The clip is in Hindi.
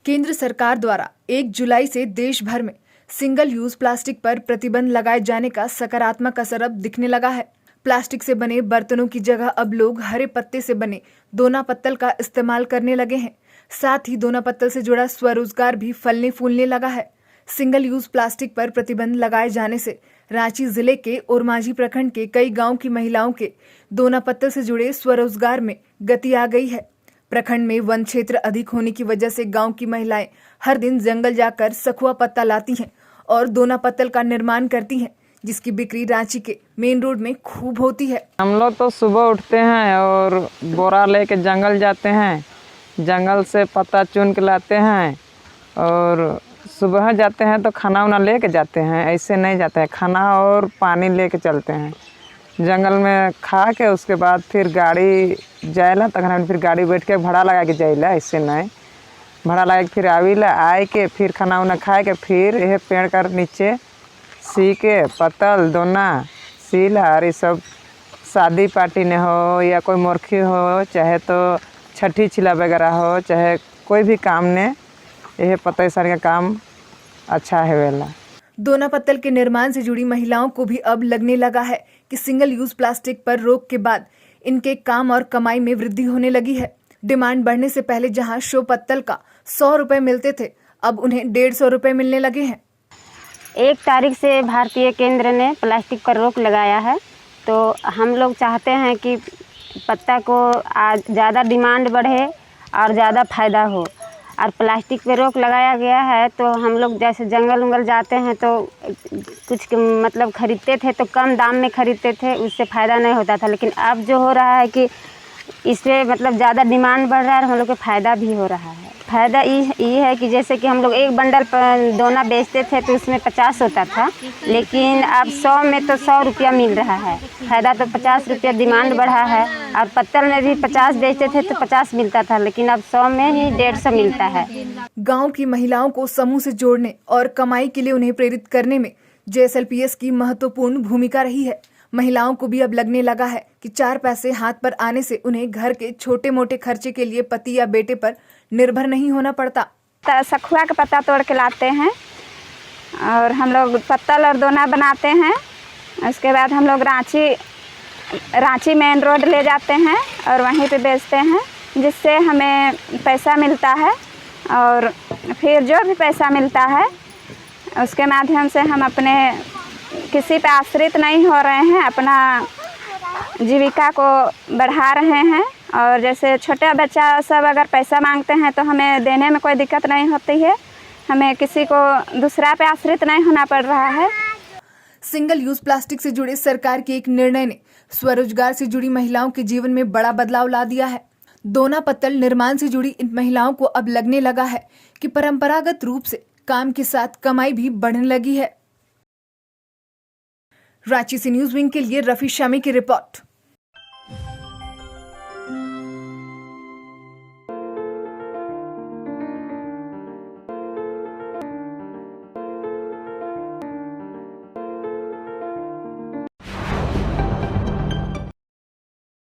केंद्र सरकार द्वारा 1 जुलाई से देश भर में सिंगल यूज प्लास्टिक पर प्रतिबंध लगाए जाने का सकारात्मक असर अब दिखने लगा है। प्लास्टिक से बने बर्तनों की जगह अब लोग हरे पत्ते से बने दोना पत्तल का इस्तेमाल करने लगे हैं। साथ ही दोना पत्तल से जुड़ा स्वरोजगार भी फलने फूलने लगा है। सिंगल यूज प्लास्टिक पर प्रतिबंध लगाए जाने से रांची जिले के ओरमांझी प्रखंड के कई गांव की महिलाओं के दोना पत्तल से जुड़े स्वरोजगार में गति आ गई है। प्रखंड में वन क्षेत्र अधिक होने की वजह से गांव की महिलाएं हर दिन जंगल जाकर सखुआ पत्ता लाती हैं और दोना पत्तल का निर्माण करती हैं, जिसकी बिक्री रांची के मेन रोड में खूब होती है। हम लोग तो सुबह उठते हैं और बोरा लेके जंगल जाते हैं, जंगल से पत्ता चुन के लाते हैं और सुबह जाते हैं तो खाना वाना लेके जाते हैं। ऐसे नहीं जाते हैं, खाना और पानी लेके चलते हैं जंगल में, खा के उसके बाद फिर गाड़ी जाएला तक फिर गाड़ी बैठ के भाड़ा लगा के जाइला। ऐसे नहीं, भाड़ा लगा के फिर आविला, आए के फिर खाना वाना खाए के फिर यह पेड़ कर नीचे सी के पत्तल दोना सीला और ये सब शादी पार्टी ने हो या कोई मुर्खी हो, चाहे तो छठी छिला वगैरह हो, चाहे कोई भी काम ने यह पत्तल सारे का काम अच्छा है वेला। दोना पत्तल के निर्माण से जुड़ी महिलाओं को भी अब लगने लगा है कि सिंगल यूज प्लास्टिक पर रोक के बाद इनके काम और कमाई में वृद्धि होने लगी है। डिमांड बढ़ने से पहले जहां शो पत्तल का 100 रुपए मिलते थे, अब उन्हें 150 रुपए मिलने लगे हैं। 1 तारीख से भारतीय केंद्र ने प्लास्टिक पर रोक लगाया है, तो हम लोग चाहते हैं कि पत्ता को आज ज़्यादा डिमांड बढ़े और ज़्यादा फ़ायदा हो। और प्लास्टिक पे रोक लगाया गया है तो हम लोग जैसे जंगल उंगल जाते हैं तो कुछ मतलब ख़रीदते थे तो कम दाम में ख़रीदते थे, उससे फ़ायदा नहीं होता था। लेकिन अब जो हो रहा है कि इससे मतलब ज़्यादा डिमांड बढ़ रहा है और हम लोग को फ़ायदा भी हो रहा है। फ़ायदा ये है कि जैसे कि हम लोग एक बंडल पर दोना बेचते थे तो उसमें 50 होता था, लेकिन अब 100 में तो 100 रुपया मिल रहा है। फ़ायदा तो 50 रुपया डिमांड बढ़ा है। और पत्तल में भी 50 बेचते थे तो 50 मिलता था, लेकिन अब 100 में ही 150 मिलता है। गाँव की महिलाओं को समूह से जोड़ने और कमाई के लिए उन्हें प्रेरित करने में JSLPS की महत्वपूर्ण भूमिका रही है। महिलाओं को भी अब लगने लगा है कि 4 पैसे हाथ पर आने से उन्हें घर के छोटे मोटे खर्चे के लिए पति या बेटे पर निर्भर नहीं होना पड़ता। सखुआ का पत्ता तोड़ के लाते हैं और हम लोग पत्तल और दोना बनाते हैं। उसके बाद हम लोग रांची मेन रोड ले जाते हैं और वहीं पे बेचते हैं, जिससे हमें पैसा मिलता है। और फिर जो भी पैसा मिलता है उसके माध्यम से हम अपने किसी पे आश्रित नहीं हो रहे हैं, अपना जीविका को बढ़ा रहे हैं। और जैसे छोटे बच्चा सब अगर पैसा मांगते हैं तो हमें देने में कोई दिक्कत नहीं होती है, हमें किसी को दूसरा पे आश्रित नहीं होना पड़ रहा है। सिंगल यूज प्लास्टिक से जुड़े सरकार के एक निर्णय ने स्वरोजगार से जुड़ी महिलाओं के जीवन में बड़ा बदलाव ला दिया है। दोना पत्तल निर्माण से जुड़ी इन महिलाओं को अब लगने लगा है कि परंपरागत रूप से काम के साथ कमाई भी बढ़ने लगी है। रांची से न्यूज विंग के लिए रफी शामी की रिपोर्ट।